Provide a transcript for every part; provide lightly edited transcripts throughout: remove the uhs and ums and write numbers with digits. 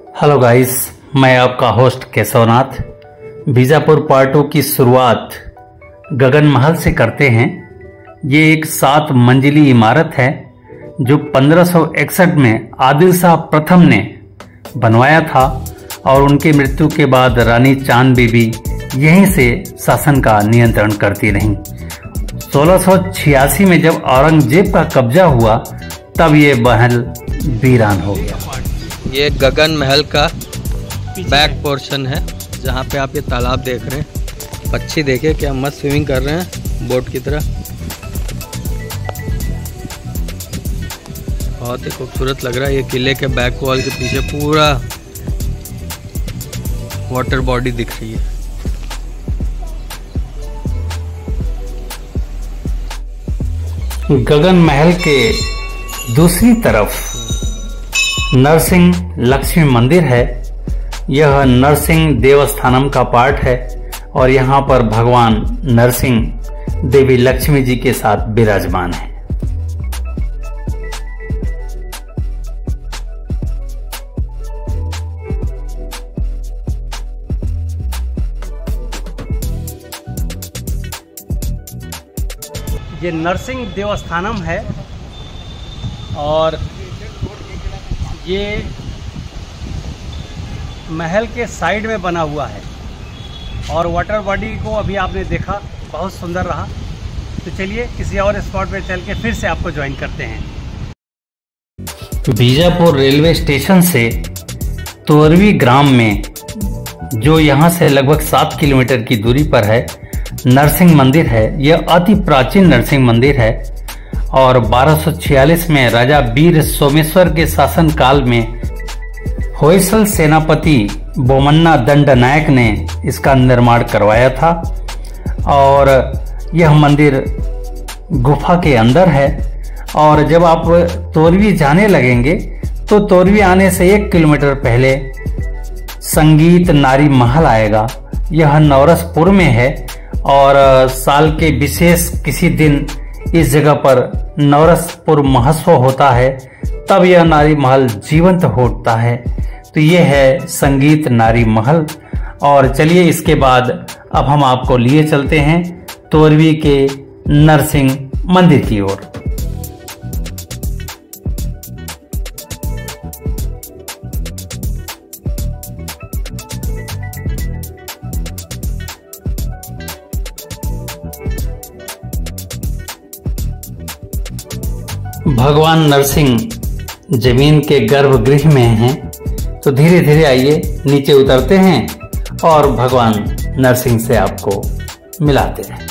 Hello guys, मैं आपका host Keshavnath. Bijapur part 2 की शुरुआत गगन महल से करते हैं। ये एक 7 मंजिली इमारत है जो 1561 में आदिल शाह प्रथम ने बनवाया था और उनकी मृत्यु के बाद रानी चांद बीबी यहीं से शासन का नियंत्रण करती रहीं। 1686 में जब औरंगजेब का कब्जा हुआ तब ये महल वीरान हो गया। ये गगन महल का बैक पोर्शन है जहाँ पे आप ये तालाब देख रहे हैं। पक्षी देखिए क्या मस्त स्विमिंग कर रहे हैं बोट की तरह। बहुत ही खूबसूरत लग रहा है। ये किले के बैक वॉल के पीछे पूरा वाटर बॉडी दिख रही है। गगन महल के दूसरी तरफ नरसिंह लक्ष्मी मंदिर है। यह नरसिंह देवस्थानम का पार्ट है और यहाँ पर भगवान नरसिंह देवी लक्ष्मी जी के साथ विराजमान है। ये नरसिंह देवस्थानम है और ये महल के साइड में बना हुआ है और वाटर बॉडी को अभी आपने देखा, बहुत सुंदर रहा। तो चलिए किसी और स्पॉट पे चल के फिर से आपको ज्वाइन करते हैं। बीजापुर रेलवे स्टेशन से तोरवी ग्राम में, जो यहाँ से लगभग 7 किलोमीटर की दूरी पर है, नरसिंह मंदिर है। यह अति प्राचीन नरसिंह मंदिर है और 1246 में राजा वीर सोमेश्वर के शासन काल में होयसल सेनापति बोमन्ना दंड नायक ने इसका निर्माण करवाया था और यह मंदिर गुफा के अंदर है। और जब आप तोरवी जाने लगेंगे तो तोरवी आने से 1 किलोमीटर पहले संगीत नारी महल आएगा। यह नवरसपुर में है और साल के विशेष किसी दिन इस जगह पर नवरसपुर महोत्सव होता है, तब यह नारी महल जीवंत होता है। तो ये है संगीत नारी महल। और चलिए इसके बाद अब हम आपको लिए चलते हैं तोरवी के नरसिंह मंदिर की ओर। भगवान नरसिंह जमीन के गर्भगृह में हैं, तो धीरे धीरे आइए नीचे उतरते हैं और भगवान नरसिंह से आपको मिलाते हैं।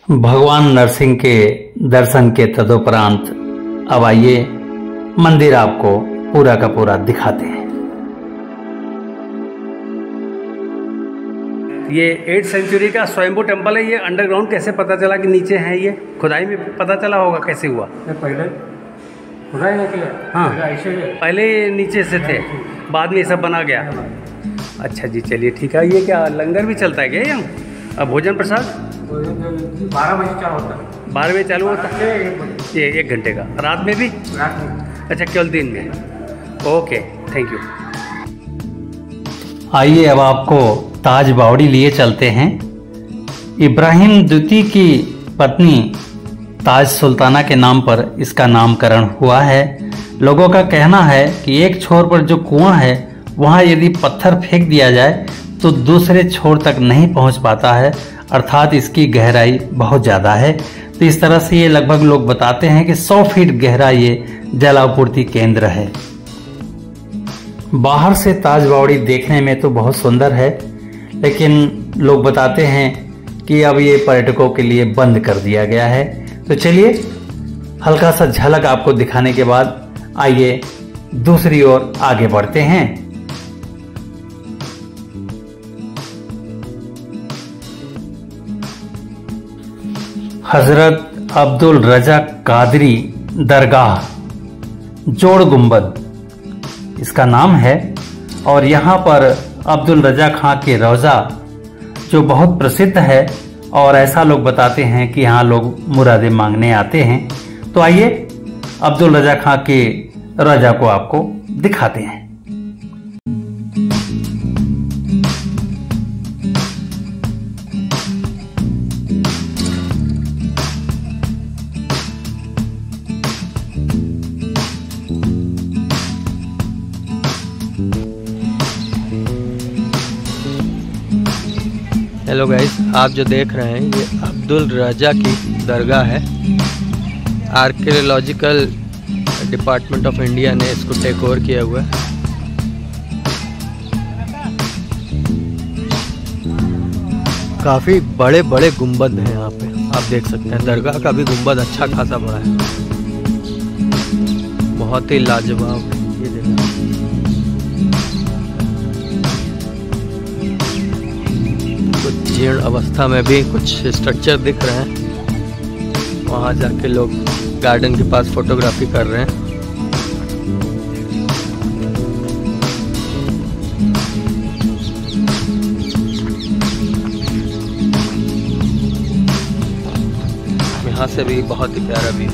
भगवान नरसिंह के दर्शन के तदुपरांत अब आइए मंदिर आपको पूरा का पूरा दिखाते हैं। ये 8th सेंचुरी का स्वयंभू टेम्पल है। ये अंडरग्राउंड कैसे पता चला कि नीचे है? ये खुदाई में पता चला होगा कैसे हुआ? पहले खुदाई नहीं किया। हाँ, पहले नीचे से थे, बाद में ये सब बना गया। अच्छा जी, चलिए ठीक है। ये क्या लंगर भी चलता है क्या यहाँ? भोजन प्रसाद 12 बजे चालू होता है। 12 बजे चालू होता है। ये 1 घंटे का। रात में भी? रात में। अच्छा, केवल दिन में। Okay, thank you. आइए अब आपको ताज बावड़ी लिए चलते हैं। इब्राहिम द्वितीय की पत्नी ताज सुल्ताना के नाम पर इसका नामकरण हुआ है। लोगों का कहना है कि एक छोर पर जो कुआं है वहां यदि पत्थर फेंक दिया जाए तो दूसरे छोर तक नहीं पहुंच पाता है, अर्थात इसकी गहराई बहुत ज़्यादा है। तो इस तरह से ये लगभग लोग बताते हैं कि 100 फीट गहरा ये जलापूर्ति केंद्र है। बाहर से ताज बावड़ी देखने में तो बहुत सुंदर है, लेकिन लोग बताते हैं कि अब ये पर्यटकों के लिए बंद कर दिया गया है। तो चलिए हल्का सा झलक आपको दिखाने के बाद आइए दूसरी ओर आगे बढ़ते हैं। हजरत अब्दुल रजा कादरी दरगाह जोड़ गुंबद इसका नाम है। और यहाँ पर अब्दुल रजा खां के रोज़ा जो बहुत प्रसिद्ध है और ऐसा लोग बताते हैं कि यहाँ लोग मुरादें मांगने आते हैं। तो आइए अब्दुल रजा खां के रोज़ा को आपको दिखाते हैं। हेलो गाइस, आप जो देख रहे हैं ये अब्दुल रजा की दरगाह है। आर्कियोलॉजिकल डिपार्टमेंट ऑफ इंडिया ने इसको टेक ओवर किया हुआ है। काफ़ी बड़े बड़े गुंबद हैं यहाँ पे, आप देख सकते हैं। दरगाह का भी गुंबद अच्छा खासा बड़ा है, बहुत ही लाजवाब है। ये देखिए जीर्ण अवस्था में भी कुछ स्ट्रक्चर दिख रहे हैं। वहाँ जाके लोग गार्डन के पास फोटोग्राफी कर रहे हैं। यहाँ से भी बहुत ही प्यारा व्यू।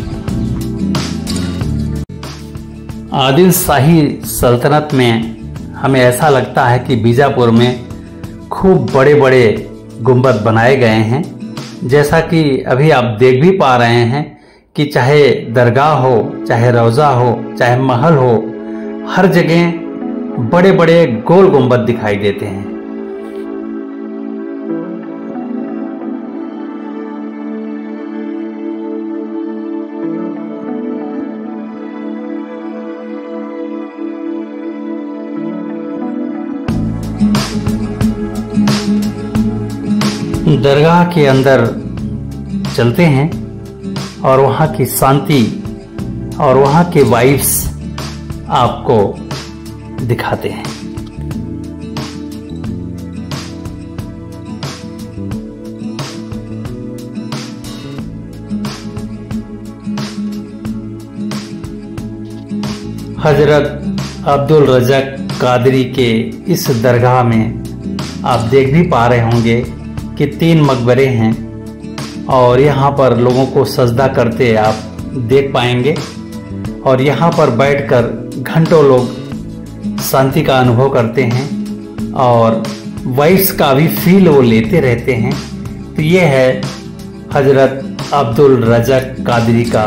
आदिल शाही सल्तनत में हमें ऐसा लगता है कि बीजापुर में खूब बड़े बड़े गुंबद बनाए गए हैं। जैसा कि अभी आप देख भी पा रहे हैं कि चाहे दरगाह हो, चाहे रोज़ा हो, चाहे महल हो, हर जगह बड़े बड़े गोल गुंबद दिखाई देते हैं। दरगाह के अंदर चलते हैं और वहाँ की शांति और वहाँ के वाइब्स आपको दिखाते हैं। हजरत अब्दुल रजा कादरी के इस दरगाह में आप देख भी पा रहे होंगे कि 3 मकबरे हैं और यहाँ पर लोगों को सजदा करते आप देख पाएंगे। और यहाँ पर बैठकर घंटों लोग शांति का अनुभव करते हैं और वाइब्स का भी फील वो लेते रहते हैं। तो ये है हजरत अब्दुल रजा कादरी का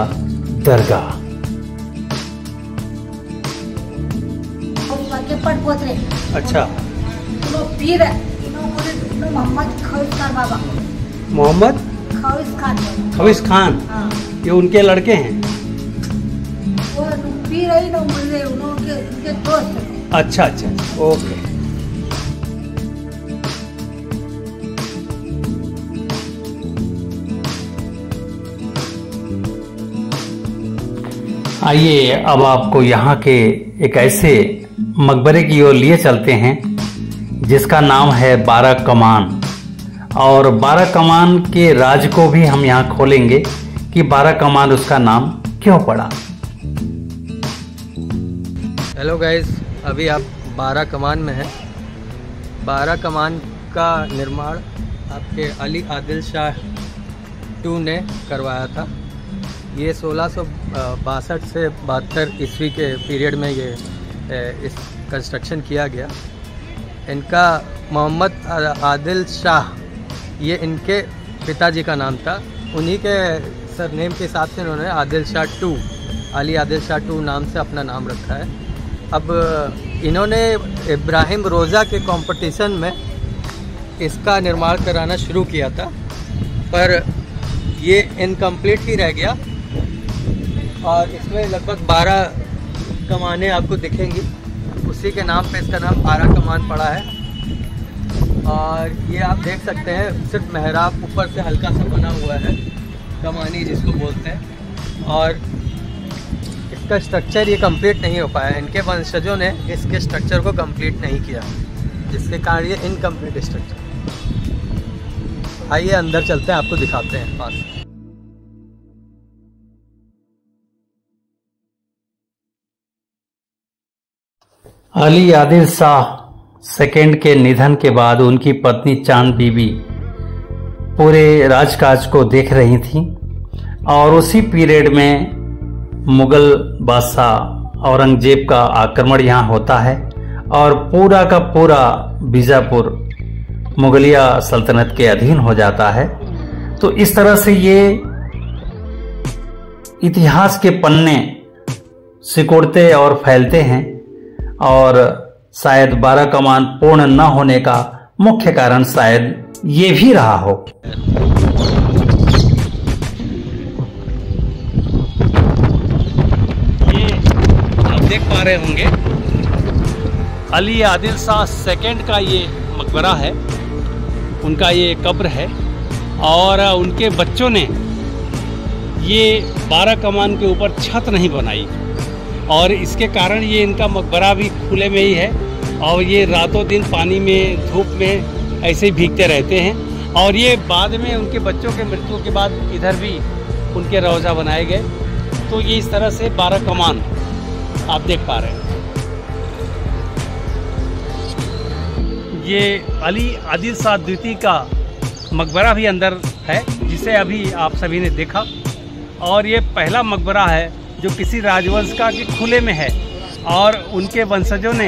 दरगाह। अच्छा, पीर है मोहम्मद खवीस खान बाबा। मोहम्मद खवीस खान, हाँ। ये उनके लड़के हैं। वो पीर है ना, उनके दोस्त हैं। अच्छा अच्छा, ओके। आइए अब आपको यहाँ के एक ऐसे मकबरे की ओर लिए चलते हैं जिसका नाम है 12 कमान। और 12 कमान के राज को भी हम यहाँ खोलेंगे कि 12 कमान उसका नाम क्यों पड़ा। हेलो गाइस, अभी आप 12 कमान में हैं। 12 कमान का निर्माण आपके अली आदिल शाह 2 ने करवाया था। ये 1662 से 72 ईस्वी के पीरियड में ये इस कंस्ट्रक्शन किया गया। इनका मोहम्मद आदिल शाह, ये इनके पिताजी का नाम था। उन्हीं के सरनेम के हिसाब से इन्होंने आदिल शाह 2, अली आदिल शाह 2 नाम से अपना नाम रखा है। अब इन्होंने इब्राहिम रोज़ा के कंपटीशन में इसका निर्माण कराना शुरू किया था, पर ये इनकम्प्लीट ही रह गया। और इसमें लगभग 12 कमानें आपको दिखेंगी। उसी के नाम पे इसका नाम 12 कमान पड़ा है। और ये आप देख सकते हैं, सिर्फ मेहराब ऊपर से हल्का सा बना हुआ है, कमानी जिसको बोलते हैं। और इसका स्ट्रक्चर ये कंप्लीट नहीं हो पाया। इनके वंशजों ने इसके स्ट्रक्चर को कंप्लीट नहीं किया, जिसके कारण ये इनकम्प्लीट स्ट्रक्चर। आइए अंदर चलते हैं, आपको दिखाते हैं पास। अली आदिल शाह सेकंड के निधन के बाद उनकी पत्नी चांद बीबी पूरे राजकाज को देख रही थी और उसी पीरियड में मुगल बादशाह औरंगजेब का आक्रमण यहाँ होता है और पूरा का पूरा बीजापुर मुगलिया सल्तनत के अधीन हो जाता है। तो इस तरह से ये इतिहास के पन्ने सिकुड़ते और फैलते हैं और शायद 12 कमान पूर्ण न होने का मुख्य कारण शायद ये भी रहा हो। ये आप देख पा रहे होंगे अली आदिल शाह सेकंड का ये मकबरा है, उनका ये कब्र है और उनके बच्चों ने ये 12 कमान के ऊपर छत नहीं बनाई और इसके कारण ये इनका मकबरा भी खुले में ही है और ये रातों दिन पानी में धूप में ऐसे ही भीगते रहते हैं। और ये बाद में उनके बच्चों के मृत्यु के बाद इधर भी उनके रौज़ा बनाए गए। तो ये इस तरह से 12 कमान आप देख पा रहे हैं। ये अली आदिल शाह द्वितीय का मकबरा भी अंदर है जिसे अभी आप सभी ने देखा और ये पहला मकबरा है जो किसी राजवंश का कि खुले में है और उनके वंशजों ने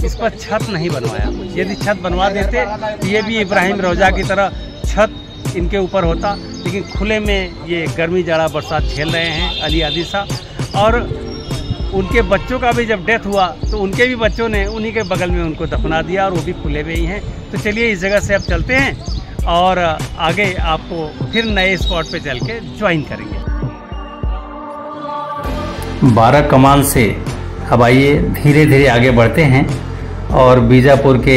इस पर छत नहीं बनवाया। यदि छत बनवा देते तो ये भी इब्राहिम रौजा की तरह छत इनके ऊपर होता, लेकिन खुले में ये गर्मी जाड़ा बरसात झेल रहे हैं अली आदिल शाह। और उनके बच्चों का भी जब डेथ हुआ तो उनके भी बच्चों ने उन्हीं के बगल में उनको दफना दिया और वो भी खुले में ही हैं। तो चलिए इस जगह से अब चलते हैं और आगे आपको फिर नए स्पॉट पे चल के ज्वाइन करेंगे। 12 कमान से अब आइए धीरे धीरे आगे बढ़ते हैं और बीजापुर के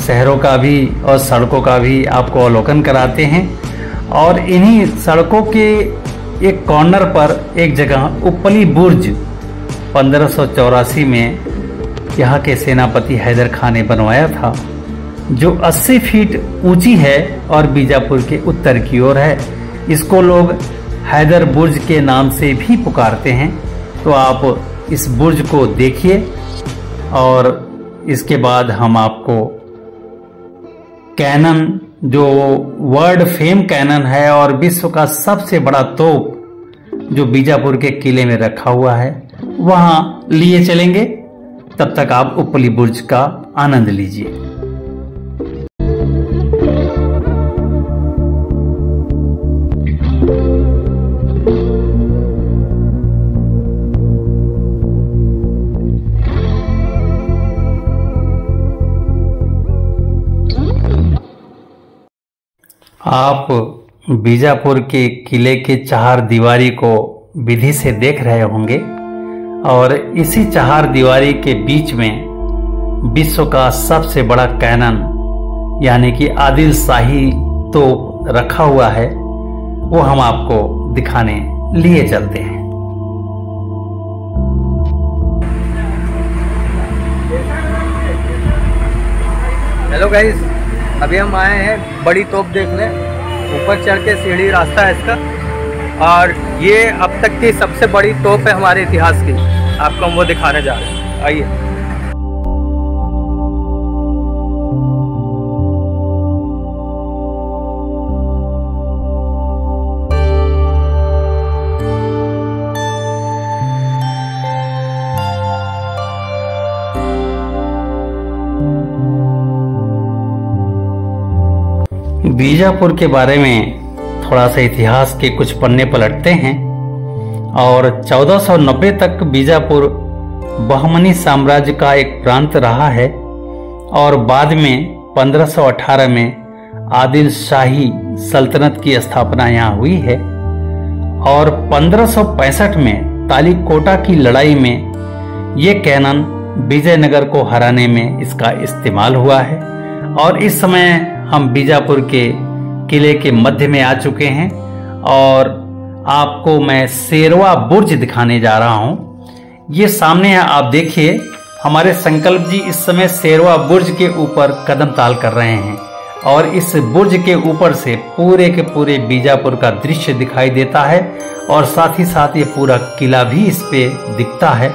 शहरों का भी और सड़कों का भी आपको अवलोकन कराते हैं। और इन्हीं सड़कों के एक कॉर्नर पर एक जगह उपली बुर्ज 1584 में यहाँ के सेनापति हैदर खान ने बनवाया था, जो 80 फीट ऊंची है और बीजापुर के उत्तर की ओर है। इसको लोग हैदर बुर्ज के नाम से भी पुकारते हैं। तो आप इस बुर्ज को देखिए और इसके बाद हम आपको कैनन, जो वर्ल्ड फेम कैनन है और विश्व का सबसे बड़ा तोप जो बीजापुर के किले में रखा हुआ है, वहां लिए चलेंगे। तब तक आप उपली बुर्ज का आनंद लीजिए। आप बीजापुर के किले के चार दीवारी को विधि से देख रहे होंगे और इसी चार दीवारी के बीच में विश्व का सबसे बड़ा कैनन यानी कि आदिल शाही तोप रखा हुआ है, वो हम आपको दिखाने लिए चलते हैं। हेलो गाइस, अभी हम आए हैं बड़ी तोप देखने। ऊपर चढ़ के सीढ़ी रास्ता है इसका और ये अब तक की सबसे बड़ी तोप है हमारे इतिहास की। आपको हम वो दिखाने जा रहे हैं, आइए। बीजापुर के बारे में थोड़ा सा इतिहास के कुछ पन्ने पलटते हैं और 1490 तक बीजापुर बहमनी साम्राज्य का एक प्रांत रहा है और बाद में 1518 में आदिल शाही सल्तनत की स्थापना यहाँ हुई है और 1565 में तालीकोटा की लड़ाई में ये कैनन विजयनगर को हराने में इसका इस्तेमाल हुआ है। और इस समय हम बीजापुर के किले के मध्य में आ चुके हैं और आपको मैं शेरवा बुर्ज दिखाने जा रहा हूं। ये सामने है, आप देखिए। हमारे संकल्प जी इस समय शेरवा बुर्ज के ऊपर कदम ताल कर रहे हैं और इस बुर्ज के ऊपर से पूरे के पूरे बीजापुर का दृश्य दिखाई देता है और साथ ही साथ ये पूरा किला भी इस पे दिखता है।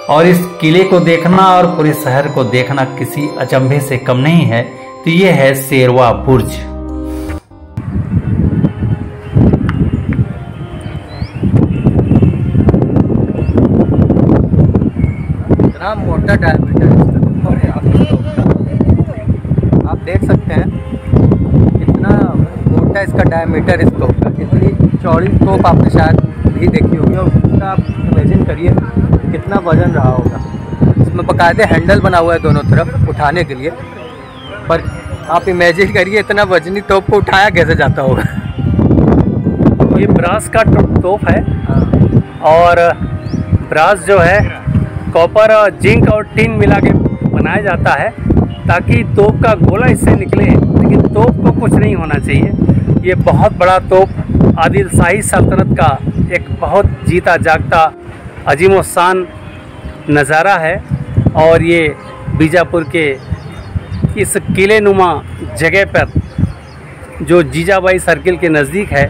और इस किले को देखना और पूरे शहर को देखना किसी अचंभे से कम नहीं है। तो ये है शेरवा बुर्ज। इतना मोटा डायमीटर आप देख सकते हैं, इतना मोटा इसका डायमीटर इस तोप का। इतनी चौड़ी तोप आपने शायद भी देखी होगी, और उसका आप इमेजिन करिए कितना वजन रहा होगा। इसमें बाकायदे हैंडल बना हुआ है दोनों तरफ उठाने के लिए, पर आप इमेजिन करिए इतना वजनी तोप को उठाया कैसे जाता होगा। ये ब्रास का तोप है, और ब्रास जो है कॉपर और जिंक और टिन मिला के बनाया जाता है ताकि तोप का गोला इससे निकले, लेकिन तोप को कुछ नहीं होना चाहिए। ये बहुत बड़ा तोप आदिल शाही सल्तनत का एक बहुत जीता जागता अजीम शान नज़ारा है, और ये बीजापुर के इस किले नुमा जगह पर जो जीजाबाई सर्किल के नज़दीक है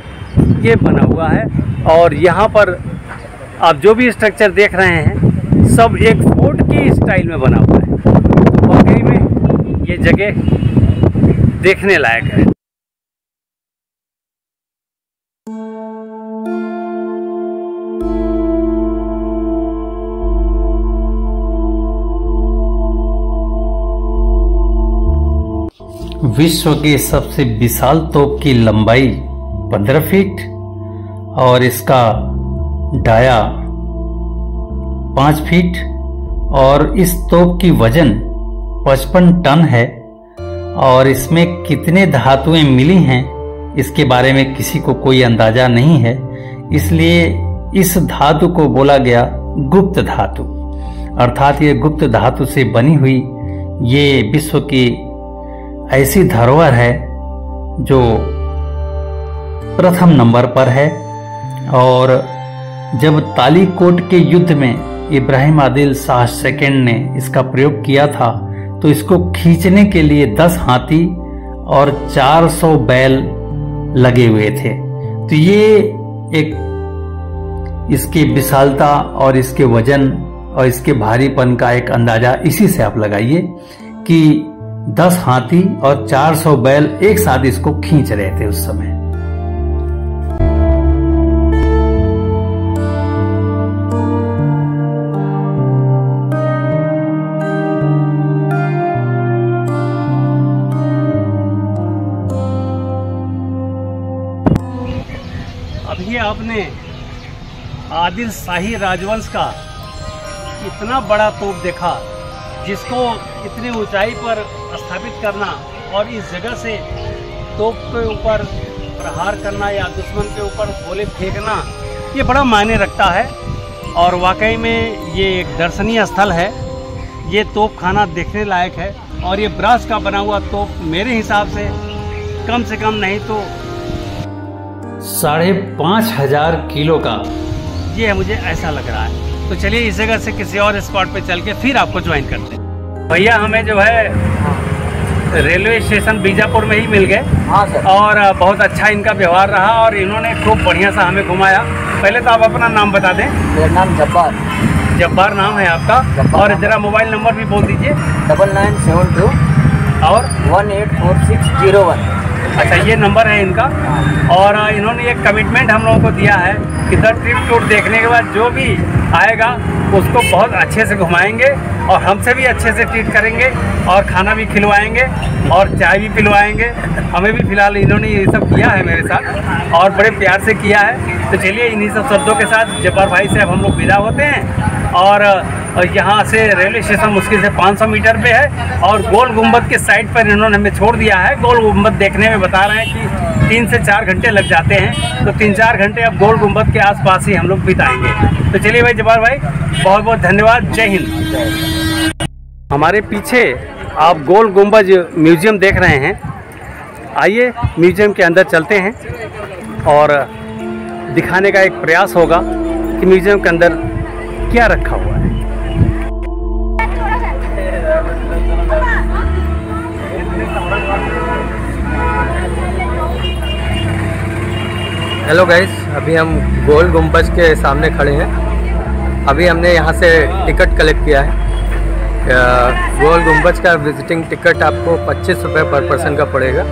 ये बना हुआ है। और यहाँ पर आप जो भी स्ट्रक्चर देख रहे हैं सब एक फोर्ट की स्टाइल में बना हुआ है। वाकई में ये जगह देखने लायक है। विश्व की सबसे विशाल तोप की लंबाई 15 फीट और इसका डाया 5 फीट, और इस तोप की वजन 55 टन है। और इसमें कितने धातुएं मिली हैं इसके बारे में किसी को कोई अंदाजा नहीं है, इसलिए इस धातु को बोला गया गुप्त धातु। अर्थात ये गुप्त धातु से बनी हुई ये विश्व की ऐसी धरोहर है जो प्रथम नंबर पर है। और जब तालीकोट के युद्ध में इब्राहिम आदिल शाह सेकंड ने इसका प्रयोग किया था तो इसको खींचने के लिए 10 हाथी और 400 बैल लगे हुए थे। तो ये एक इसकी विशालता और इसके वजन और इसके भारीपन का एक अंदाजा इसी से आप लगाइए कि 10 हाथी और 400 बैल एक साथ इसको खींच रहे थे उस समय। अभी आपने आदिल शाही राजवंश का इतना बड़ा तोप देखा, जिसको इतनी ऊंचाई पर स्थापित करना और इस जगह से तोप के ऊपर प्रहार करना या दुश्मन के ऊपर गोले फेंकना, ये बड़ा मायने रखता है। और वाकई में ये एक दर्शनीय स्थल है। ये तोप खाना देखने लायक है। और ये ब्रास का बना हुआ तोप मेरे हिसाब से कम नहीं तो 5,500 किलो का ये है, मुझे ऐसा लग रहा है। तो चलिए इस जगह से किसी और स्पॉट पे चल के फिर आपको ज्वाइन करते हैं। भैया हमें जो है रेलवे स्टेशन बीजापुर में ही मिल गए। हाँ सर। और बहुत अच्छा इनका व्यवहार रहा और इन्होंने खूब बढ़िया सा हमें घुमाया। पहले तो आप अपना नाम बता दें। मेरा नाम जब्बार। जब्बार नाम है आपका, और जरा मोबाइल नंबर भी बोल दीजिए। 9972 और 184601। अच्छा, ये नंबर है इनका। और इन्होंने एक कमिटमेंट हम लोगों को दिया है कि द ट्रिप टूर देखने के बाद जो भी आएगा उसको बहुत अच्छे से घुमाएंगे और हमसे भी अच्छे से ट्रीट करेंगे और खाना भी खिलवाएंगे और चाय भी पिलवाएंगे। हमें भी फिलहाल इन्होंने ये सब किया है मेरे साथ और बड़े प्यार से किया है। तो चलिए इन्हीं सब शब्दों के साथ जब्बार भाई से अब हम लोग विदा होते हैं। और यहाँ से रेलवे स्टेशन मुश्किल से 500 मीटर पे है और गोल गुम्बद के साइड पर इन्होंने हमें छोड़ दिया है। गोल गुम्बद देखने में बता रहे हैं कि 3 से 4 घंटे लग जाते हैं, तो 3-4 घंटे अब गोल गुम्बद के आसपास ही हम लोग बिताएंगे। तो चलिए भाई जब्बार भाई, बहुत बहुत धन्यवाद। जय हिंद। हमारे पीछे आप गोल गुम्बद म्यूजियम देख रहे हैं। आइए म्यूजियम के अंदर चलते हैं और दिखाने का एक प्रयास होगा कि म्यूजियम के अंदर क्या रखा हुआ है। हेलो गाइस, अभी हम गोल गुम्बज के सामने खड़े हैं अभी हमने यहाँ से टिकट कलेक्ट किया है। गोल गुम्बज का विजिटिंग टिकट आपको 25 रुपये पर पर्सन का पड़ेगा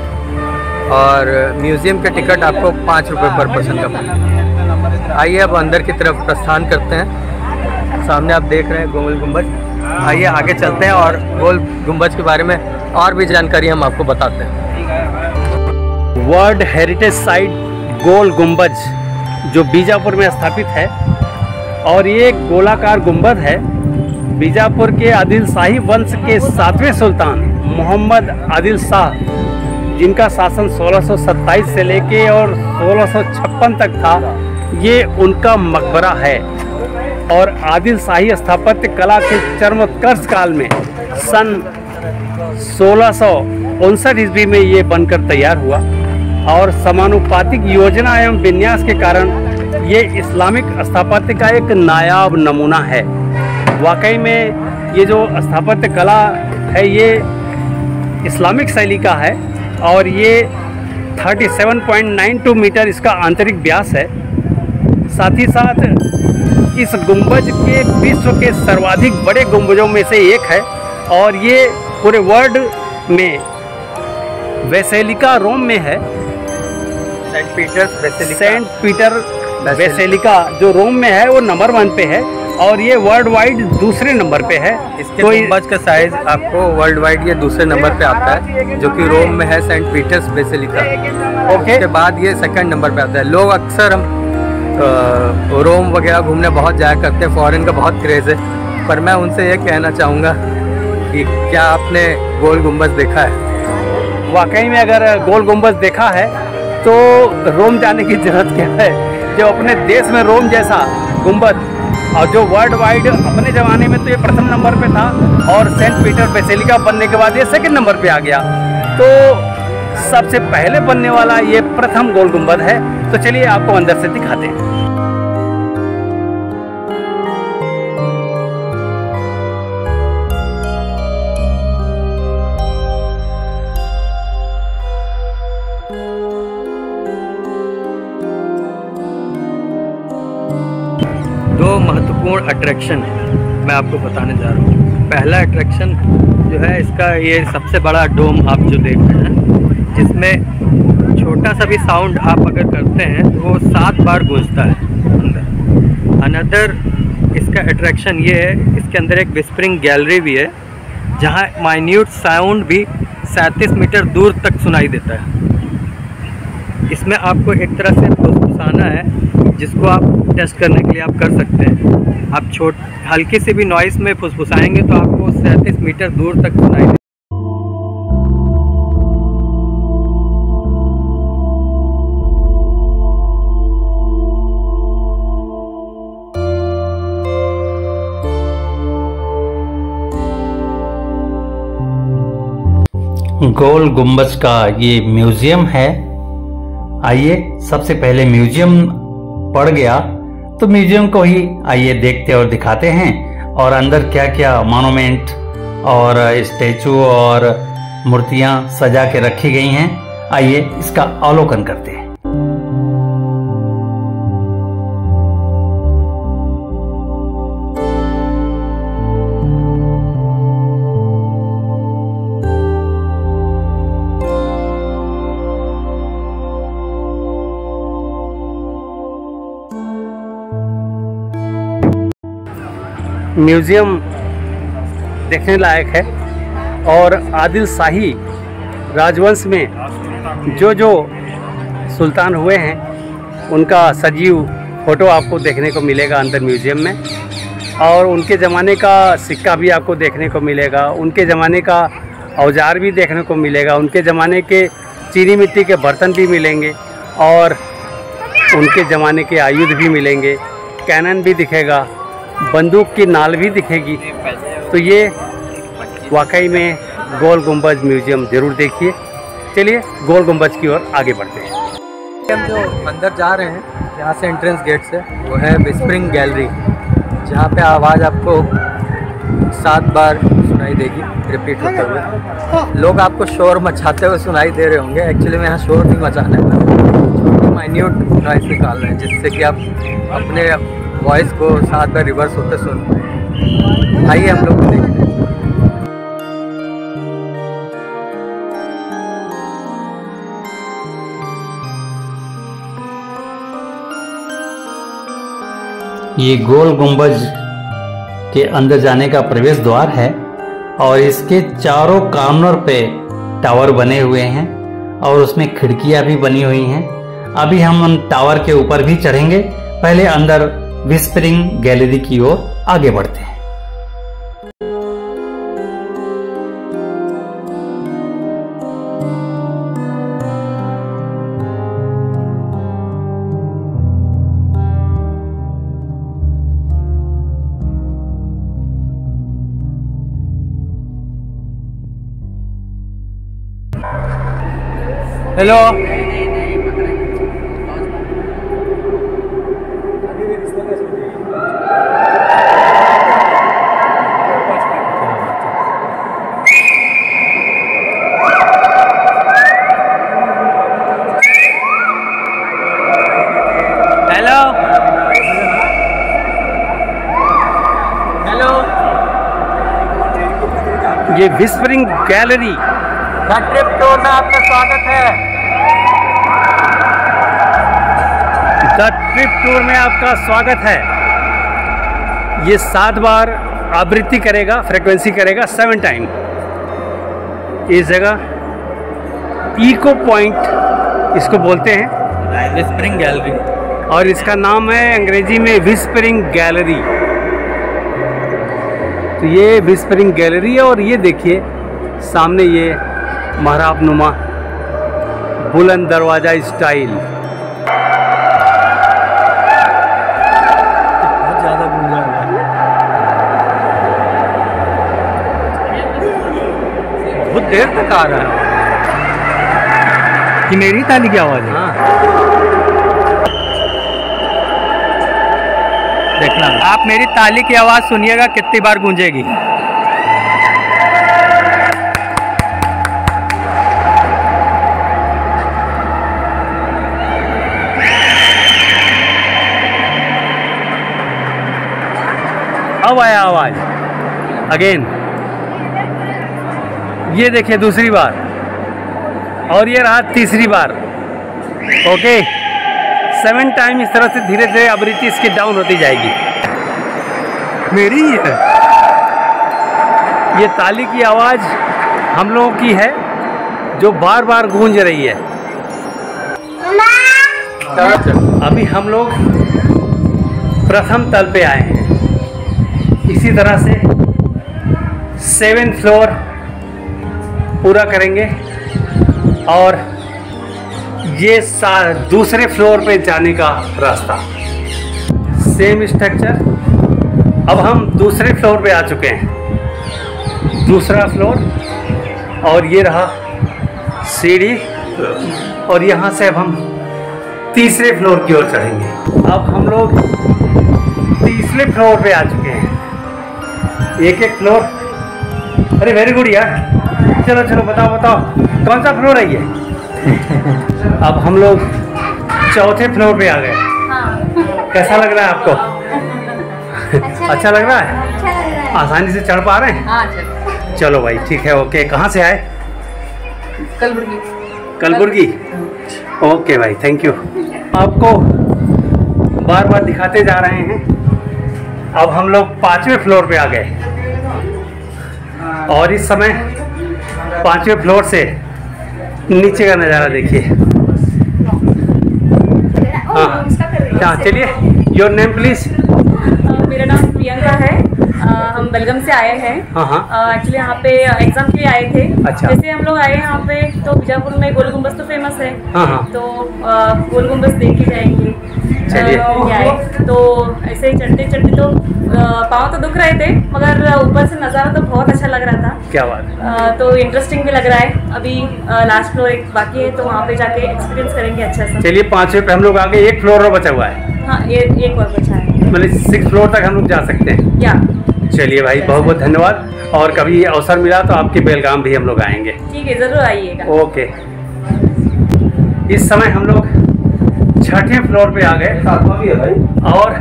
और म्यूज़ियम का टिकट आपको 5 रुपये पर पर्सन का पड़ेगा। आइए अब अंदर की तरफ प्रस्थान करते हैं। सामने आप देख रहे हैं गोल गुम्बज। आइए आगे चलते हैं और गोल गुम्बज के बारे में और भी जानकारी हम आपको बताते हैं। वर्ल्ड हेरिटेज साइट गोल गुम्बज जो बीजापुर में स्थापित है और ये एक गोलाकार गुम्बद है। बीजापुर के आदिल शाही वंश के 7वें सुल्तान मोहम्मद आदिल शाह, जिनका शासन 1627 से लेके और 1656 तक था, ये उनका मकबरा है। और आदिल शाही स्थापत्य कला के चरमोत्कर्ष काल में सन 1659 ईस्वी में ये बनकर तैयार हुआ और समानुपातिक योजना एवं विन्यास के कारण ये इस्लामिक स्थापत्य का एक नायाब नमूना है। वाकई में ये जो स्थापत्य कला है ये इस्लामिक शैली का है और ये 37.92 मीटर इसका आंतरिक व्यास है। साथ ही साथ इस गुंबज के विश्व के सर्वाधिक बड़े गुंबजों में से एक है और ये पूरे वर्ल्ड में बेसिलिका रोम में है। सेंट पीटर बेसिलिका जो रोम में है वो नंबर 1 पे है और ये वर्ल्ड वाइड दूसरे नंबर पे है। इसके गुंबज का साइज आपको वर्ल्ड वाइड ये दूसरे नंबर पे आता है, जो कि रोम में है सेंट पीटर्स बेसिलिका। उसके बाद ये सेकंड नंबर पे आता है। लोग अक्सर हम रोम वगैरह घूमने बहुत जाया करते हैं, फॉरेन का बहुत क्रेज़ है, पर मैं उनसे ये कहना चाहूँगा कि क्या आपने गोल गुंबज देखा है? वाकई में अगर गोल गुंबज देखा है तो रोम जाने की जरूरत क्या है। जो अपने देश में रोम जैसा गुंबद और जो वर्ल्ड वाइड अपने ज़माने में तो ये प्रथम नंबर पे था और सेंट पीटर बेसिलिका बनने के बाद ये सेकंड नंबर पे आ गया, तो सबसे पहले बनने वाला ये प्रथम गोल गुंबद है। तो चलिए आपको अंदर से दिखाते हैं। दो महत्वपूर्ण अट्रैक्शन मैं आपको बताने जा रहा हूँ। पहला अट्रैक्शन जो है इसका ये सबसे बड़ा डोम आप जो देख रहे हैं, जिसमें छोटा सा भी साउंड आप अगर करते हैं तो वो 7 बार गूंजता है अंदर। अनदर इसका अट्रैक्शन ये है, इसके अंदर एक विस्परिंग गैलरी भी है जहाँ माइन्यूट साउंड भी 37 मीटर दूर तक सुनाई देता है। इसमें आपको एक तरह से फुसफुसाना है जिसको आप टेस्ट करने के लिए आप कर सकते हैं। आप हल्की से भी नॉइस में फुसफुसाएंगे तो आपको 37 मीटर दूर तक सुनाई देगा। गोल गुंबज का ये म्यूजियम है। आइए सबसे पहले म्यूजियम पड़ गया तो म्यूजियम को ही आइए देखते और दिखाते हैं और अंदर क्या क्या मॉन्यूमेंट और स्टैचू और मूर्तियां सजा के रखी गई हैं। आइए इसका अवलोकन करते हैं। म्यूज़ियम देखने लायक है और आदिल शाही राजवंश में जो जो सुल्तान हुए हैं उनका सजीव फ़ोटो आपको देखने को मिलेगा अंदर म्यूज़ियम में, और उनके ज़माने का सिक्का भी आपको देखने को मिलेगा, उनके ज़माने का औजार भी देखने को मिलेगा, उनके ज़माने के चीनी मिट्टी के बर्तन भी मिलेंगे और उनके ज़माने के आयुध भी मिलेंगे, कैनन भी दिखेगा, बंदूक की नाल भी दिखेगी। तो ये वाकई में गोल गुंबज म्यूज़ियम ज़रूर देखिए। चलिए गोल गुंबज की ओर आगे बढ़ते हैं। हम जो अंदर जा रहे हैं यहाँ से एंट्रेंस गेट से, वो है विस्परिंग गैलरी, जहाँ पे आवाज़ आपको 7 बार सुनाई देगी रिपीट होते हुए। लोग आपको शोर मचाते हुए सुनाई दे रहे होंगे, एक्चुअली में यहाँ शोर नहीं मचाना है, छोटे माइन्यूट नॉइस निकाल रहे हैं, जिससे कि आप अपने वॉइस को साथ में रिवर्स होते सुन पाए। आइए हम लोग देखते हैं। ये गोल गुंबज के अंदर जाने का प्रवेश द्वार है और इसके चारों कॉर्नर पे टावर बने हुए हैं और उसमें खिड़कियां भी बनी हुई हैं। अभी हम उन टावर के ऊपर भी चढ़ेंगे। पहले अंदर विस्परिंग गैलरी की ओर आगे बढ़ते हैं। Hello, hello, hello. ये विस्परिंग गैलरी ट्रिप टूर में आपका स्वागत है। द ट्रिप टूर में आपका स्वागत है। ये 7 बार आवृत्ति करेगा, फ्रीक्वेंसी करेगा 7 टाइम। इस जगह इको पॉइंट इसको बोलते हैं, विस्परिंग गैलरी, और इसका नाम है अंग्रेजी में विस्परिंग गैलरी। तो ये विस्परिंग गैलरी है और ये देखिए सामने ये महराबनुमा बुलंद दरवाजा स्टाइल। बहुत ज़्यादा गूंजा है। बहुत देर तक आ रहा है। कि मेरी ताली की आवाज़ है? हाँ, देखना आप मेरी ताली की आवाज़ सुनिएगा कितनी बार गूंजेगी। अब आया आवाज अगेन। ये देखिए दूसरी बार, और ये रहा तीसरी बार। ओके, 7 टाइम इस तरह से धीरे धीरे आवृत्ति इसकी डाउन होती जाएगी। मेरी ही है ये ताली की आवाज, हम लोगों की है जो बार बार गूंज रही है। अभी हम लोग प्रथम तल पे आए हैं। इसी तरह से 7 फ्लोर पूरा करेंगे और ये दूसरे फ्लोर पे जाने का रास्ता। Same structure. अब हम दूसरे फ्लोर पे आ चुके हैं, दूसरा फ्लोर, और ये रहा सीढ़ी, और यहाँ से अब हम तीसरे फ्लोर की ओर चढ़ेंगे। अब हम लोग तीसरे फ्लोर पे आ चुके हैं। एक एक फ्लोर। अरे वेरी गुड यार, चलो चलो बताओ बताओ कौन सा फ्लोर है ये? अब हम लोग चौथे फ्लोर पे आ गए। हाँ। कैसा लग रहा है आपको? अच्छा लग रहा है? अच्छा लग रहा है। आसानी से चढ़ पा रहे हैं? हाँ, चलो भाई ठीक है। ओके, कहाँ से आए? कलबुर्गी। कलबुर्गी। ओके भाई, थैंक यू। आपको बार बार दिखाते जा रहे हैं। अब हम लोग 5वें फ्लोर पे आ गए और इस समय 5वें फ्लोर से नीचे का नज़ारा देखिए। हाँ, चलिए। Your name please. मेरा नाम प्रियंका है। हम बेलगम से आए हैं। हाँ। एक्चुअली यहाँ पे एग्जाम के लिए आए थे। अच्छा। जैसे हम लोग आए यहाँ पे तो बीजापुर में गोल गुम्बद तो फेमस है। हाँ। तो गोल गुम्बद देख के जाएंगे। चलिए। तो ऐसे ही चढ़ते चढ़ते तो पाँव तो दुख रहे थे, मगर ऊपर से नज़ारा तो बहुत अच्छा लग रहा था। क्या बात। तो इंटरेस्टिंग भी लग रहा है। अभी लास्ट फ्लोर एक बाकी है, तो वहाँ पे जाके एक्सपीरियंस करेंगे अच्छा सा। चलिए, 5वें पे हम लोग आ गए। एक फ्लोर और बचा हुआ है। हाँ, एक और बचा है। मतलब 6 फ्लोर तक हम लोग जा सकते हैं। या चलिए भाई, बहुत बहुत धन्यवाद। और कभी अवसर मिला तो आपके बेलगाम भी हम लोग आएंगे। ठीक है, ज़रूर आइएगा। ओके। इस समय हम लोग छठे फ्लोर पे आ गए और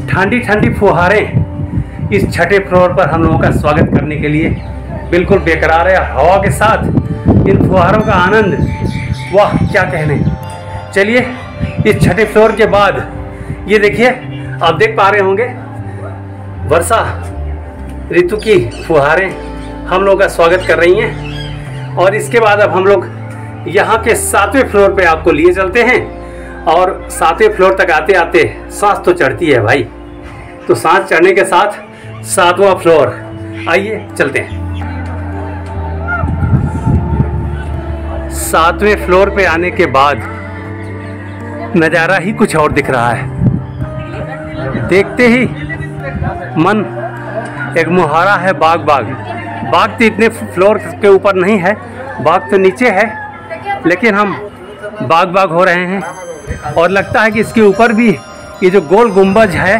ठंडी ठंडी फुहारें इस छठे फ्लोर पर हम लोगों का स्वागत करने के लिए बिल्कुल बेकरार है। हवा के साथ इन फुहारों का आनंद, वाह क्या कहने। चलिए इस छठे फ्लोर के बाद ये देखिए, आप देख पा रहे होंगे वर्षा ऋतु की फुहारें हम लोगों का स्वागत कर रही हैं। और इसके बाद अब हम लोग यहाँ के 7वें फ्लोर पे आपको लिए चलते हैं। और 7वें फ्लोर तक आते आते सांस तो चढ़ती है भाई, तो सांस चढ़ने के साथ 7वां फ्लोर, आइए चलते हैं। 7वें फ्लोर पे आने के बाद नज़ारा ही कुछ और दिख रहा है। देखते ही मन एक मुहारा है। बाग तो इतने फ्लोर के ऊपर नहीं है, बाग तो नीचे है, लेकिन हम बाग हो रहे हैं। और लगता है कि इसके ऊपर भी ये जो गोल गुंबज है,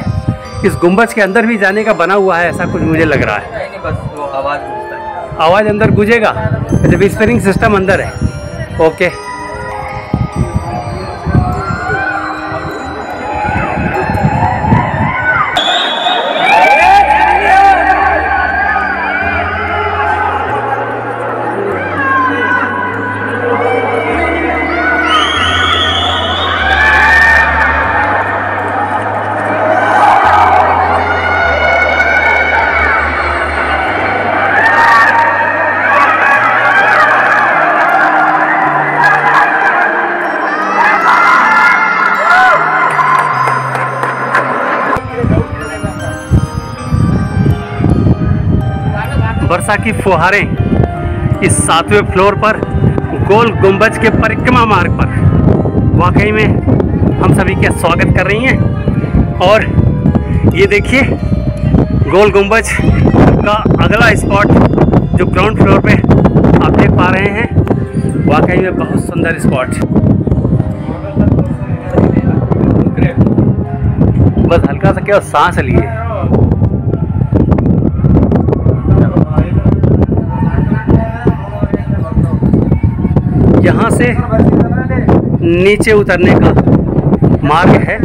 इस गुंबज के अंदर भी जाने का बना हुआ है, ऐसा कुछ मुझे लग रहा है। नहीं, बस वो आवाज़ आवाज़ अंदर गूंजेगा, जब विस्परिंग सिस्टम अंदर है। ओके, वर्षा की फुहारें इस 7वें फ्लोर पर गोल गुंबज के परिक्रमा मार्ग पर वाकई में हम सभी का स्वागत कर रही हैं। और ये देखिए गोल गुंबज का अगला स्पॉट जो ग्राउंड फ्लोर पे आप देख पा रहे हैं, वाकई में बहुत सुंदर स्पॉट। बस हल्का सा क्या सांस लिए। यहाँ से नीचे उतरने का मार्ग है।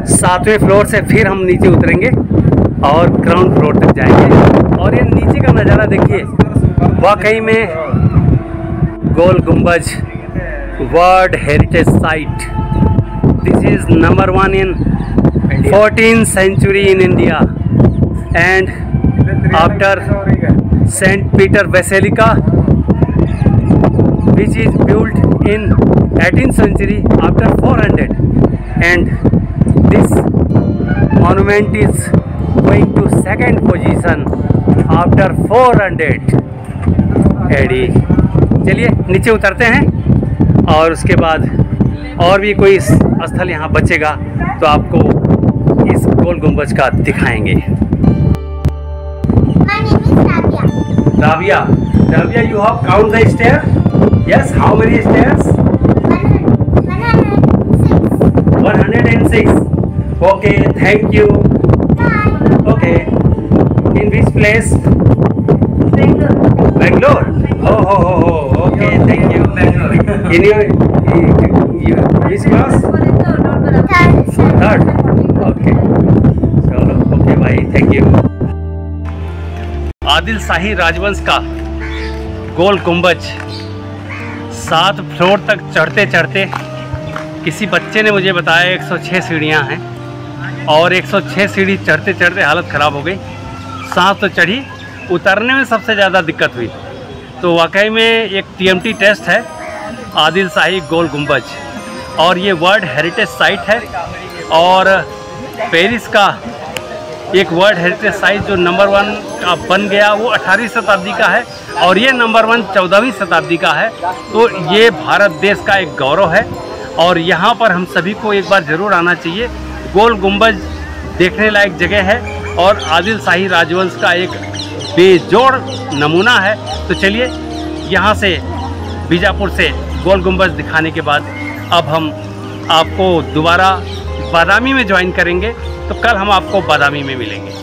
7वें फ्लोर से फिर हम नीचे उतरेंगे और ग्राउंड फ्लोर तक जाएंगे। और ये नीचे का नज़ारा देखिए, वाकई में गोल गुंबज world heritage site. This is number 1 in 14th century in India, and after Saint Peter Basilica, which is built in 18th century after 400, and this monument is going to second position after 400 AD। चलिए नीचे उतरते हैं और उसके बाद और भी कोई स्थल यहाँ बचेगा तो आपको इस गोल गुंबज का दिखाएंगे। Rabia, you have count the stair? Yes, how many stairs? 106. Okay, thank you. Okay, in which place? Bangalore. Oh. Okay, thank you. Bangalore. In your which class? Third. Okay. चलो, okay भाई, thank you. आदिल शाही राजवंश का गोल गुंबज 7 floor तक चढ़ते चढ़ते किसी बच्चे ने मुझे बताया 106 सीढ़ियाँ हैं और 106 सीढ़ी चढ़ते चढ़ते हालत ख़राब हो गई। सांस तो चढ़ी, उतरने में सबसे ज़्यादा दिक्कत हुई। तो वाकई में एक TMT टेस्ट है आदिल शाही गोल गुंबज, और ये वर्ल्ड हेरिटेज साइट है। और पेरिस का एक वर्ल्ड हेरिटेज साइट जो नंबर 1 का बन गया वो 18वीं शताब्दी का है, और ये नंबर 1 14वीं शताब्दी का है। तो ये भारत देश का एक गौरव है और यहाँ पर हम सभी को एक बार ज़रूर आना चाहिए। गोल गुंबज देखने लायक जगह है और आदिल शाही राजवंश का एक बेजोड़ नमूना है। तो चलिए यहाँ से बीजापुर से गोल गुंबज दिखाने के बाद अब हम आपको दोबारा बादामी में ज्वाइन करेंगे। तो कल हम आपको बादामी में मिलेंगे।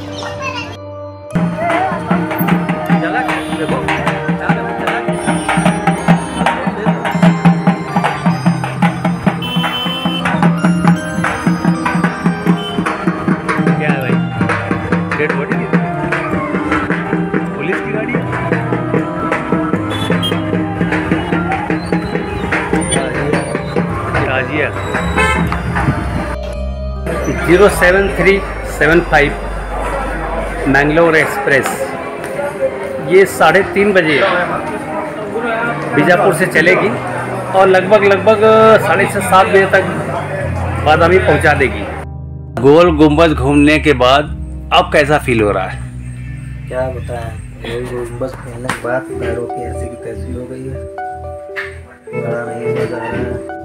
डेड बॉडी है, पुलिस की गाड़ी है। 07375 मैंगलोर एक्सप्रेस, ये 3:30 बजे बीजापुर से चलेगी और लगभग 6:30-7 बजे तक बादामी पहुंचा देगी। गोल गुंबज घूमने के बाद अब कैसा फील हो रहा है? क्या बताएं, गोल गुंबज घूमने के बाद पैरों की ऐसी की तैसी हो गई है, बड़ा नहीं मजा आ रहा है।